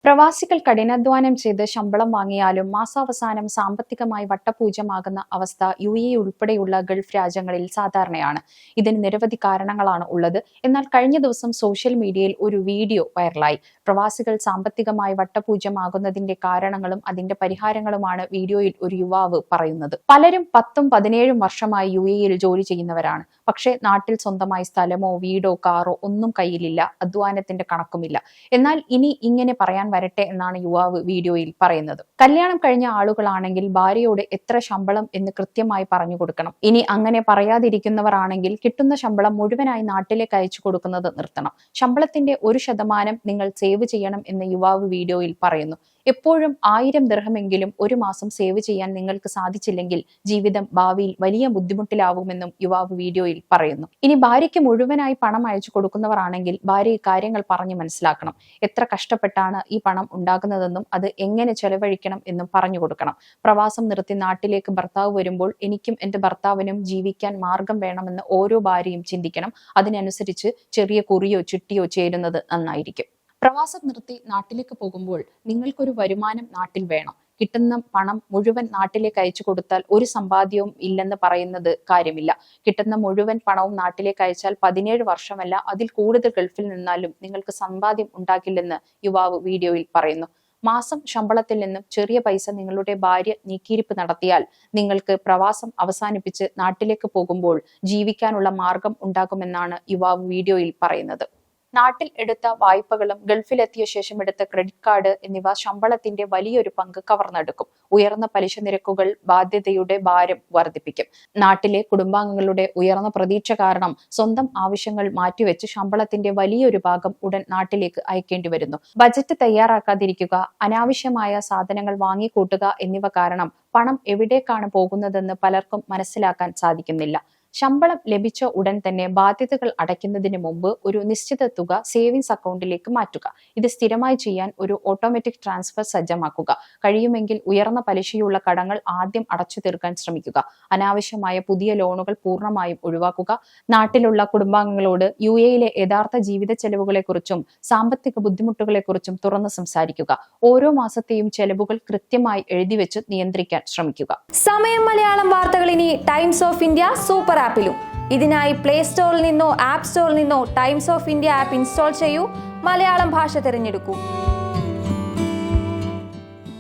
പ്രവാസികൾ കഠിനാധ്വാനം ചെയ്ത് ശമ്പളം വാങ്ങിയാലും മാസാവസാനം സാമ്പത്തികമായി വട്ടപൂജ്യമാകുന്ന അവസ്ഥ UAE ഉൾപ്പെടെയുള്ള ഗൾഫ് രാജ്യങ്ങളിൽ സാധാരണയാണ്. ഇതിന് നിരവധി കാരണങ്ങളാണ് ഉള്ളത്. എന്നാൽ കഴിഞ്ഞ ദിവസം സോഷ്യൽ മീഡിയയിൽ ഒരു വീഡിയോ വൈറലായി. പ്രവാസികൾ സാമ്പത്തികമായി വട്ടപൂജ്യമാകുന്നതിന്റെ കാരണങ്ങളും അതിന്റെ പരിഹാരങ്ങളുമാണ് വീഡിയോയിൽ ഒരു യുവാവ് പറയുന്നത്. പലരും 10-17 വർഷമായി UAEയിൽ ജോലി ചെയ്യുന്നവരാണ്. പക്ഷേ നാട്ടിൽ സ്വന്തമായി സ്ഥലമോ വീടോ കാറോ ഒന്നും കയ്യിലില്ല, അധ്വാനത്തിന്റെ കണക്കുമില്ല. എന്നാൽ ഇനി ഇങ്ങനെ പറയാൻ വരട്ടെ എന്നാണ് യുവാവ് വീഡിയോയിൽ പറയുന്നത്. കല്യാണം കഴിഞ്ഞ ആളുകളാണെങ്കിൽ ഭാര്യയോട് എത്ര ശമ്പളം എന്ന് കൃത്യമായി പറഞ്ഞു കൊടുക്കണം. ഇനി അങ്ങനെ പറയാതിരിക്കുന്നവർ ആണെങ്കിൽ കിട്ടുന്ന ശമ്പളം മുഴുവനായി നാട്ടിലേക്ക് അയച്ചു കൊടുക്കുന്നത് നിർത്തണം. ശമ്പളത്തിന്റെ 1% നിങ്ങൾ സേവ് ചെയ്യണം എന്ന് യുവാവ് വീഡിയോയിൽ പറയുന്നു. എപ്പോഴും 1000 ദിർഹമെങ്കിലും ഒരു മാസം സേവ് ചെയ്യാൻ നിങ്ങൾക്ക് സാധിച്ചില്ലെങ്കിൽ ജീവിതം ഭാവിയിൽ വലിയ ബുദ്ധിമുട്ടിലാവുമെന്നും യുവാവ് വീഡിയോയിൽ പറയുന്നു. ഇനി ഭാര്യയ്ക്ക് മുഴുവനായി പണം അയച്ചു കൊടുക്കുന്നവർ ആണെങ്കിൽ ഭാര്യ കാര്യങ്ങൾ പറഞ്ഞു മനസ്സിലാക്കണം. എത്ര കഷ്ടപ്പെട്ടാണ് ഈ പണം ഉണ്ടാകുന്നതെന്നും അത് എങ്ങനെ ചെലവഴിക്കണം എന്നും പറഞ്ഞു കൊടുക്കണം. പ്രവാസം നിർത്തി നാട്ടിലേക്ക് ഭർത്താവ് വരുമ്പോൾ എനിക്കും എന്റെ ഭർത്താവിനും ജീവിക്കാൻ മാർഗം വേണമെന്ന് ഓരോ ഭാര്യയും ചിന്തിക്കണം. അതിനനുസരിച്ച് ചെറിയ കുറിയോ ചിട്ടിയോ ചേരുന്നത് നന്നായിരിക്കും. പ്രവാസം നിർത്തി നാട്ടിലേക്ക് പോകുമ്പോൾ നിങ്ങൾക്കൊരു വരുമാനം നാട്ടിൽ വേണം. കിട്ടുന്ന പണം മുഴുവൻ നാട്ടിലേക്ക് അയച്ചു കൊടുത്താൽ ഒരു സമ്പാദ്യവും ഇല്ലെന്ന് പറയുന്നത് കാര്യമില്ല. കിട്ടുന്ന മുഴുവൻ പണവും നാട്ടിലേക്ക് അയച്ചാൽ 17 വർഷമല്ല അതിൽ കൂടുതൽ ഗൾഫിൽ നിന്നാലും നിങ്ങൾക്ക് സമ്പാദ്യം ഉണ്ടാകില്ലെന്ന് യുവാവ് വീഡിയോയിൽ പറയുന്നു. മാസം ശമ്പളത്തിൽ നിന്നും ചെറിയ പൈസ നിങ്ങളുടെ ഭാര്യ നീക്കിയിരിപ്പ് നടത്തിയാൽ നിങ്ങൾക്ക് പ്രവാസം അവസാനിപ്പിച്ച് നാട്ടിലേക്ക് പോകുമ്പോൾ ജീവിക്കാനുള്ള മാർഗം ഉണ്ടാകുമെന്നാണ് യുവാവ് വീഡിയോയിൽ പറയുന്നത്. നാട്ടിൽ എടുത്ത വായ്പകളും ഗൾഫിലെത്തിയ ശേഷം എടുത്ത ക്രെഡിറ്റ് കാർഡ് എന്നിവ ശമ്പളത്തിന്റെ വലിയൊരു പങ്ക് കവർന്നെടുക്കും. ഉയർന്ന പലിശ നിരക്കുകൾ ബാധ്യതയുടെ ഭാരം വർദ്ധിപ്പിക്കും. നാട്ടിലെ കുടുംബാംഗങ്ങളുടെ ഉയർന്ന പ്രതീക്ഷ കാരണം സ്വന്തം ആവശ്യങ്ങൾ മാറ്റിവെച്ച് ശമ്പളത്തിന്റെ വലിയൊരു ഭാഗം ഉടൻ നാട്ടിലേക്ക് അയക്കേണ്ടി വരുന്നു. ബജറ്റ് തയ്യാറാക്കാതിരിക്കുക, അനാവശ്യമായ സാധനങ്ങൾ വാങ്ങിക്കൂട്ടുക എന്നിവ കാരണം പണം എവിടേക്കാണ് പോകുന്നതെന്ന് പലർക്കും മനസ്സിലാക്കാൻ സാധിക്കുന്നില്ല. ശമ്പളം ലഭിച്ച ഉടൻ തന്നെ ബാധ്യതകൾ അടയ്ക്കുന്നതിന് മുമ്പ് ഒരു നിശ്ചിത തുക സേവിങ്സ് അക്കൗണ്ടിലേക്ക് മാറ്റുക. ഇത് സ്ഥിരമായി ചെയ്യാൻ ഒരു ഓട്ടോമാറ്റിക് ട്രാൻസ്ഫർ സജ്ജമാക്കുക. കഴിയുമെങ്കിൽ ഉയർന്ന പലിശയുള്ള കടങ്ങൾ ആദ്യം അടച്ചു തീർക്കാൻ ശ്രമിക്കുക. അനാവശ്യമായ പുതിയ ലോണുകൾ പൂർണ്ണമായും ഒഴിവാക്കുക. നാട്ടിലുള്ള കുടുംബാംഗങ്ങളോട് UAEയിലെ യഥാർത്ഥ ജീവിത ചെലവുകളെക്കുറിച്ചും സാമ്പത്തിക ബുദ്ധിമുട്ടുകളെക്കുറിച്ചും തുറന്ന് സംസാരിക്കുക. ഓരോ മാസത്തെയും ചെലവുകൾ കൃത്യമായി എഴുതിവെച്ച് നിയന്ത്രിക്കാൻ ശ്രമിക്കുക. സമയം മലയാളം വാർത്തകൾ ഇനി ടൈംസ് ഓഫ് ഇന്ത്യ സൂപ്പർ ആപ്പിലും. ഇതിനായി പ്ലേ സ്റ്റോറിൽ നിന്നോ ആപ്പ് സ്റ്റോറിൽ നിന്നോ times of India app install ചെയ്യൂ. മലയാളം ഭാഷ തിരഞ്ഞെടുക്കൂ.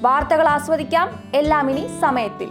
വാർത്തകൾ ആസ്വദിക്കാം. എല്ലാം ഇനി സമയത്തിൽ.